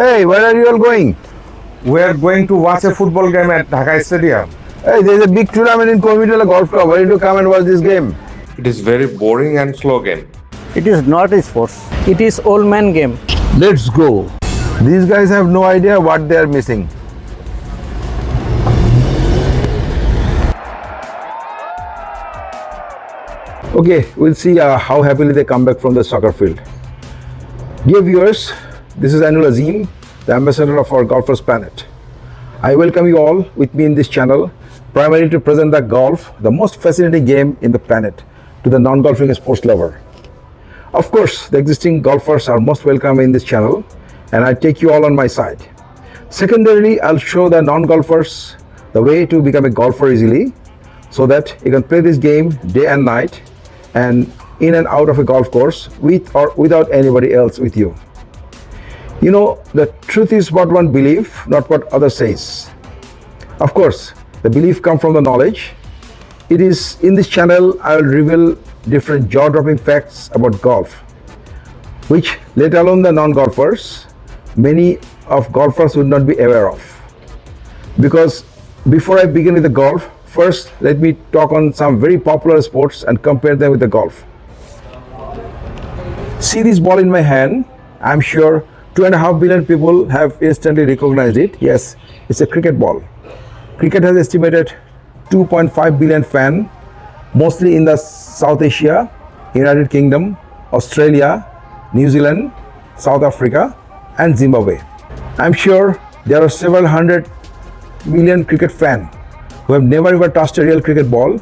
Hey, where are you all going? We are going to watch a football game at Dhaka Stadium. Hey, there's a big tournament in Coimbatore Golf Club. Why don't you come and watch this game? It is very boring and slow game. It is not a sports. It is old man game. Let's go. These guys have no idea what they are missing. Okay, we'll see how happily they come back from the soccer field. Dear viewers, this is AINUL AZIM, the ambassador of our Golfers Planet. I welcome you all with me in this channel, primarily to present the golf, the most fascinating game in the planet, to the non-golfing sports lover. Of course, the existing golfers are most welcome in this channel, and I take you all on my side. Secondarily, I'll show the non-golfers the way to become a golfer easily, so that you can play this game day and night, and in and out of a golf course with or without anybody else with you. You know, the truth is what one believes, not what others says. Of course, the belief comes from the knowledge. It is in this channel I will reveal different jaw-dropping facts about golf, which, let alone the non-golfers, many of golfers would not be aware of. Because before I begin with the golf, first let me talk on some very popular sports and compare them with the golf. See this ball in my hand? I'm sure 2.5 billion people have instantly recognized it. Yes, it's a cricket ball. Cricket has estimated 2.5 billion fans, mostly in the South Asia, United Kingdom, Australia, New Zealand, South Africa, and Zimbabwe. I'm sure there are several hundred million cricket fans who have never ever touched a real cricket ball,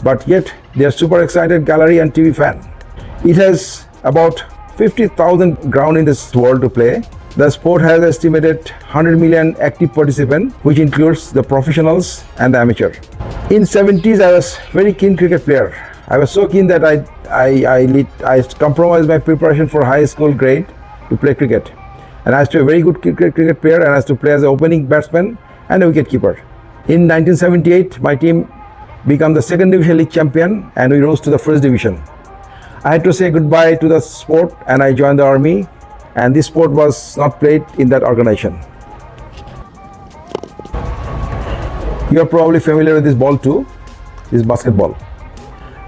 but yet they are super excited gallery and TV fan. It has about 50,000 ground in this world to play. The sport has estimated 100 million active participants, which includes the professionals and the amateur. In 70s, I was very keen cricket player. I was so keen that I compromised my preparation for high school grade to play cricket. And I was a very good cricket player, and I was to play as an opening batsman and a wicket keeper. In 1978, my team became the second division league champion, and we rose to the first division. I had to say goodbye to the sport, and I joined the army, and this sport was not played in that organization. You are probably familiar with this ball too, this basketball.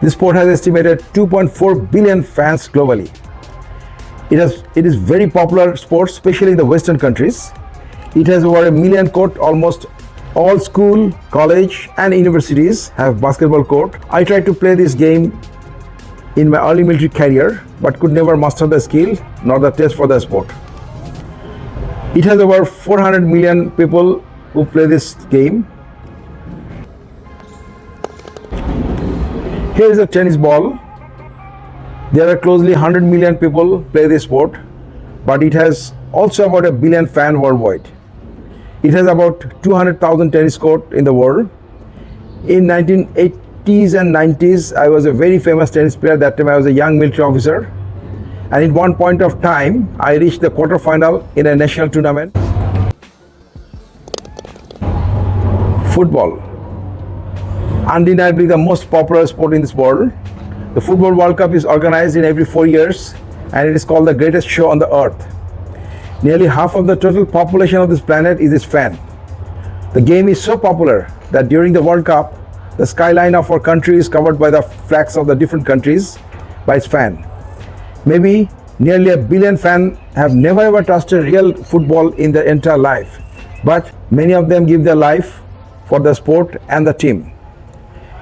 This sport has estimated 2.4 billion fans globally. It is very popular sport, especially in the Western countries. It has over 1 million court. Almost all school, college, and universities have basketball court. I tried to play this game in my early military career, but could never master the skill nor the taste for the sport. It has over 400 million people who play this game. Here is a tennis ball. There are closely 100 million people play this sport, but it has also about 1 billion fans worldwide. It has about 200,000 tennis courts in the world. In 1980s and 90s, I was a very famous tennis player. That time I was a young military officer. And at one point of time, I reached the quarterfinal in a national tournament. Football. Undeniably the most popular sport in this world. The Football World Cup is organized in every 4 years, and it is called the greatest show on the earth. Nearly half of the total population of this planet is its fan. The game is so popular that during the World Cup, the skyline of our country is covered by the flags of the different countries by its fan. Maybe nearly 1 billion fans have never ever touched a real football in their entire life, but many of them give their life for the sport and the team.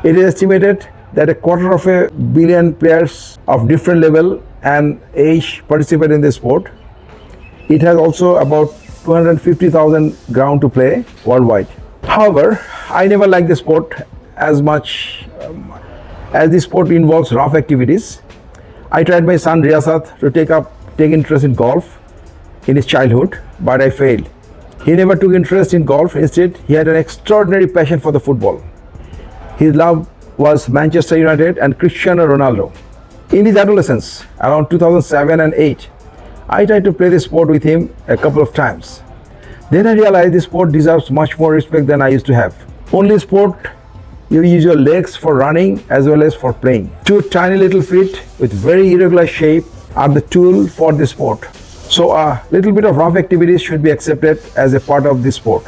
It is estimated that 250 million players of different level and age participate in this sport. It has also about 250,000 ground to play worldwide. However, I never liked the sport as much as this sport involves rough activities. I tried my son Riyasat to take interest in golf in his childhood, but I failed. He never took interest in golf. Instead, he had an extraordinary passion for the football. His love was Manchester United and Cristiano Ronaldo. In his adolescence, around 2007 and 8, I tried to play this sport with him a couple of times. Then I realized this sport deserves much more respect than I used to have. Only sport you use your legs for running as well as for playing. Two tiny little feet with very irregular shape are the tool for this sport. So a little bit of rough activities should be accepted as a part of this sport.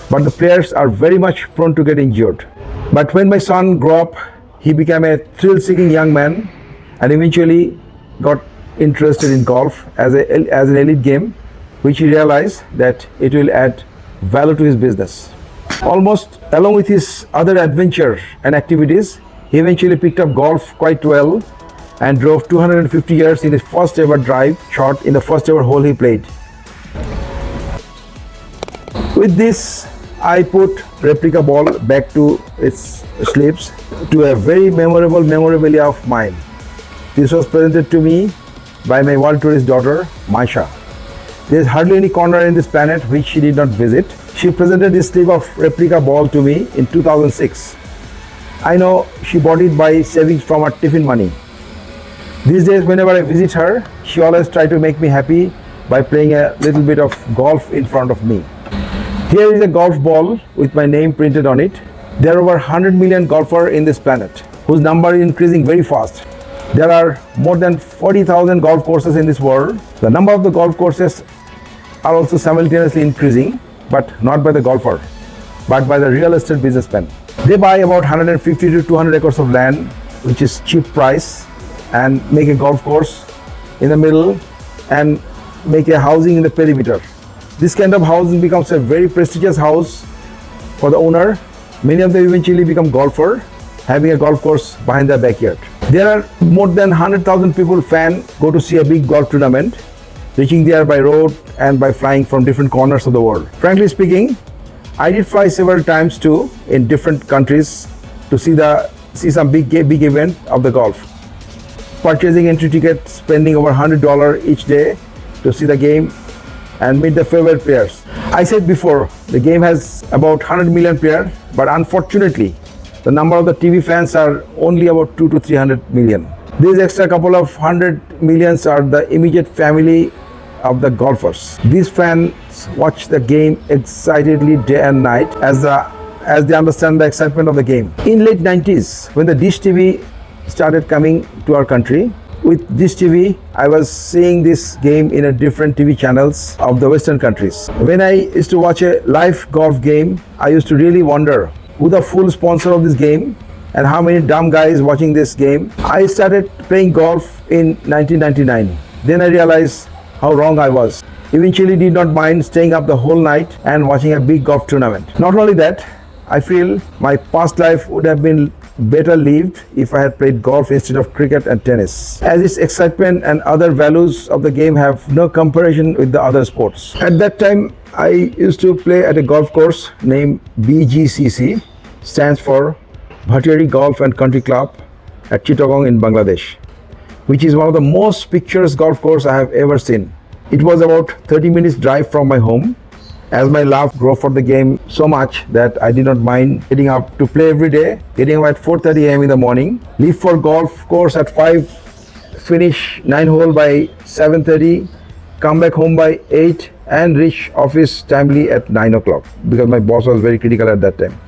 But the players are very much prone to get injured. But when my son grew up, he became a thrill-seeking young man and eventually got interested in golf as an elite game, which he realized that it will add value to his business. Almost along with his other adventure and activities, he eventually picked up golf quite well and drove 250 yards in his first ever drive shot in the first ever hole he played. With this, I put replica ball back to its slips to a very memorable memorabilia of mine. This was presented to me by my world tourist daughter, Maisha. There is hardly any corner in this planet which she did not visit. She presented this slip of replica ball to me in 2006. I know she bought it by savings from her tiffin money. These days, whenever I visit her, she always tries to make me happy by playing a little bit of golf in front of me. Here is a golf ball with my name printed on it. There are over 100 million golfers in this planet, whose number is increasing very fast. There are more than 40,000 golf courses in this world. The number of the golf courses are also simultaneously increasing, but not by the golfer, but by the real estate businessmen. They buy about 150 to 200 acres of land, which is cheap price, and make a golf course in the middle and make a housing in the perimeter. This kind of housing becomes a very prestigious house for the owner. Many of them eventually become golfer, having a golf course behind their backyard. There are more than 100,000 people go to see a big golf tournament, reaching there by road and by flying from different corners of the world. Frankly speaking, I did fly several times too in different countries to see some big event of the golf. Purchasing entry tickets, spending over $100 each day to see the game and meet the favorite players. I said before, the game has about 100 million players, but unfortunately, the number of the TV fans are only about 200 to 300 million. These extra couple of 100 millions are the immediate family of the golfers. These fans watch the game excitedly day and night as they understand the excitement of the game. In late 90s, when the Dish TV started coming to our country, with Dish TV, I was seeing this game in a different TV channels of the Western countries. When I used to watch a live golf game, I used to really wonder who the full sponsor of this game and how many dumb guys watching this game. I started playing golf in 1999. Then I realized how wrong I was. Eventually did not mind staying up the whole night and watching a big golf tournament. Not only that, I feel my past life would have been better lived if I had played golf instead of cricket and tennis, as its excitement and other values of the game have no comparison with the other sports. At that time, I used to play at a golf course named BGCC, stands for Bhattiari Golf and Country Club at Chittagong in Bangladesh, which is one of the most picturesque golf courses I have ever seen. It was about 30 minutes drive from my home, as my love grew for the game so much that I did not mind getting up to play every day, getting up at 4:30 a.m. in the morning, leave for golf course at 5, finish 9 hole by 7:30, come back home by 8 and reach office timely at 9 o'clock because my boss was very critical at that time.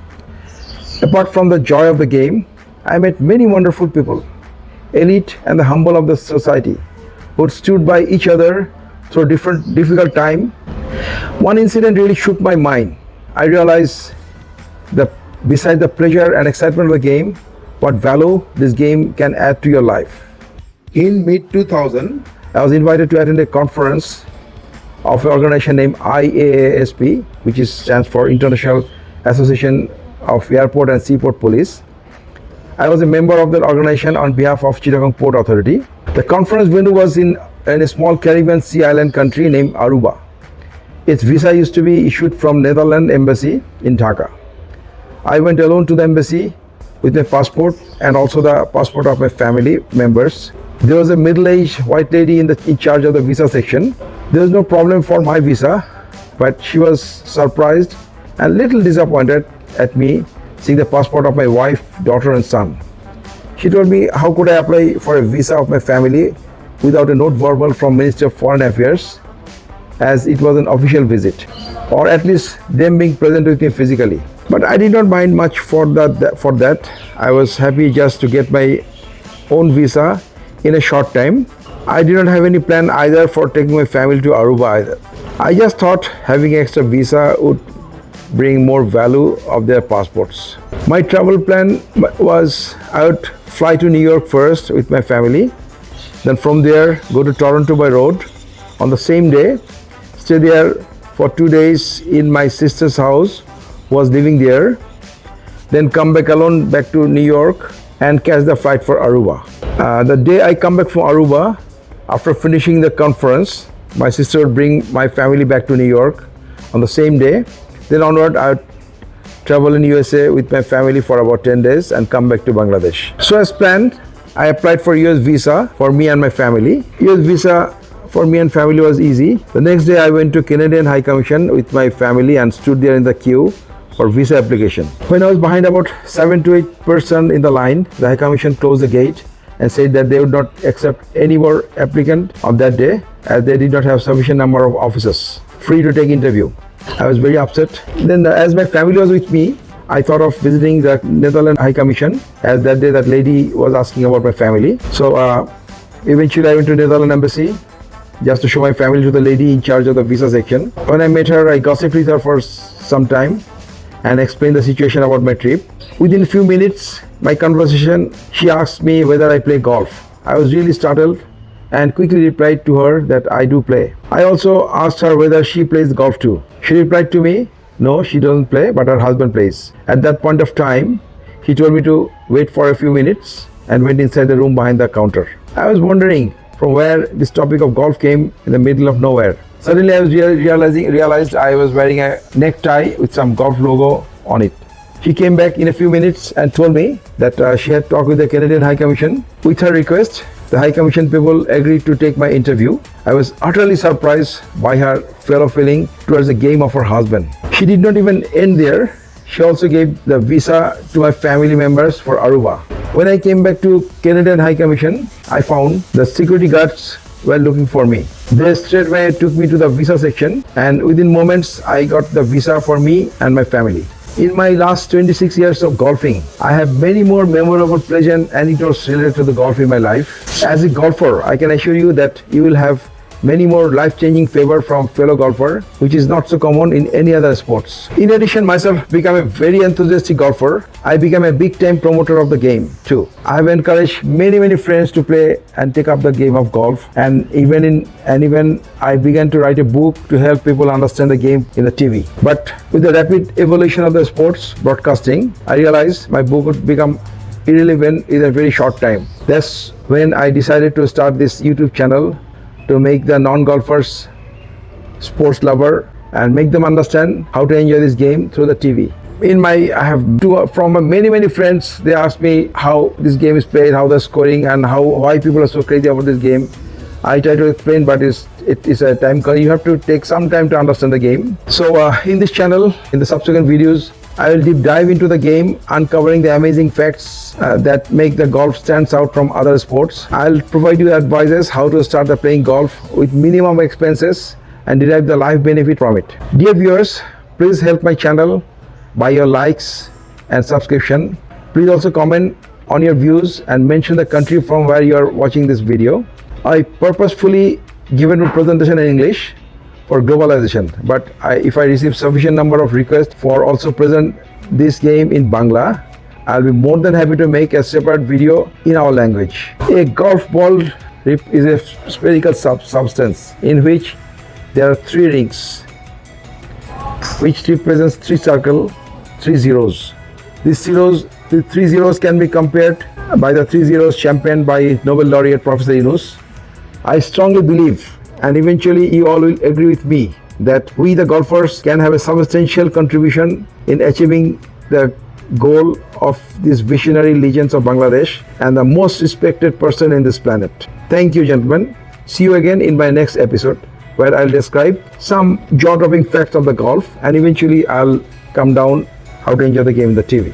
Apart from the joy of the game, I met many wonderful people, elite and the humble of the society, who stood by each other through difficult time. One incident really shook my mind. I realized that besides the pleasure and excitement of the game, what value this game can add to your life. In mid-2000, I was invited to attend a conference of an organization named IAASP, which stands for International Association of Airport and Seaport Police. I was a member of that organization on behalf of Chittagong Port Authority. The conference venue was in a small Caribbean sea island country named Aruba. Its visa used to be issued from Netherlands Embassy in Dhaka. I went alone to the embassy with my passport and also the passport of my family members. There was a middle-aged white lady in charge of the visa section. There was no problem for my visa, but she was surprised and little disappointed at me seeing the passport of my wife, daughter and son. She told me how could I apply for a visa of my family without a note verbal from Ministry of Foreign Affairs, as it was an official visit, or at least them being present with me physically. But I did not mind much for that. I was happy just to get my own visa in a short time. I did not have any plan either for taking my family to Aruba either. I just thought having extra visa would bring more value of their passports. My travel plan was I would fly to New York first with my family, then from there go to Toronto by road on the same day, stay there for 2 days in my sister's house who was living there, then come back alone back to New York and catch the flight for Aruba. The day I come back from Aruba, after finishing the conference, my sister would bring my family back to New York on the same day. Then onward, I would travel in USA with my family for about 10 days and come back to Bangladesh. So as planned, I applied for US visa for me and my family. US visa for me and family was easy. The next day I went to Canadian High Commission with my family and stood there in the queue for visa application. When I was behind about 7 to 8% in the line, the High Commission closed the gate and said that they would not accept any more applicant on that day as they did not have sufficient number of officers free to take interview. I was very upset. Then as my family was with me, I thought of visiting the Netherlands High Commission as that day that lady was asking about my family. So eventually I went to Netherlands Embassy just to show my family to the lady in charge of the visa section. When I met her, I gossiped with her for some time and explained the situation about my trip. Within a few minutes, my conversation, she asked me whether I play golf. I was really startled and quickly replied to her that I do play. I also asked her whether she plays golf too. She replied to me, no, she doesn't play, but her husband plays. At that point of time, he told me to wait for a few minutes and went inside the room behind the counter. I was wondering from where this topic of golf came in the middle of nowhere. Suddenly I was realized I was wearing a necktie with some golf logo on it. She came back in a few minutes and told me that she had talked with the Canadian High Commission. With her request, the High Commission people agreed to take my interview. I was utterly surprised by her fellow feeling towards the game of her husband. She did not even end there. She also gave the visa to my family members for Aruba. When I came back to Canadian High Commission, I found the security guards were looking for me. They straightway took me to the visa section and within moments I got the visa for me and my family. In my last 26 years of golfing, I have many more memorable pleasant anecdotes related to the golf in my life. As a golfer, I can assure you that you will have many more life-changing favor from fellow golfer, which is not so common in any other sports. In addition, myself became a very enthusiastic golfer. I became a big-time promoter of the game too. I have encouraged many friends to play and take up the game of golf, and even I began to write a book to help people understand the game in the TV. But with the rapid evolution of the sports broadcasting, I realized my book would become irrelevant in a very short time. That's when I decided to start this YouTube channel to make the non-golfers sports lover and make them understand how to enjoy this game through the TV. I have from many friends, they ask me how this game is played, how the scoring and why people are so crazy about this game. I try to explain, but it is a time, you have to take some time to understand the game. So in this channel, in the subsequent videos, I will deep dive into the game, uncovering the amazing facts that make the golf stands out from other sports. I'll provide you advices how to start the playing golf with minimum expenses and derive the life benefit from it. Dear viewers, please help my channel by your likes and subscription. Please also comment on your views and mention the country from where you are watching this video. I purposefully given a presentation in English for globalization, but if I receive sufficient number of requests for also present this game in Bangla, I'll be more than happy to make a separate video in our language. A golf ball is a spherical substance in which there are 3 rings, which represents 3 circles, 3 zeros. The 3 zeros can be compared by the 3 zeros championed by Nobel laureate Professor AINUL. I strongly believe, and eventually you all will agree with me, that we the golfers can have a substantial contribution in achieving the goal of these visionary legends of Bangladesh and the most respected person in this planet. Thank you, gentlemen. See you again in my next episode, where I'll describe some jaw-dropping facts of the golf and eventually I'll come down how to enjoy the game in the TV.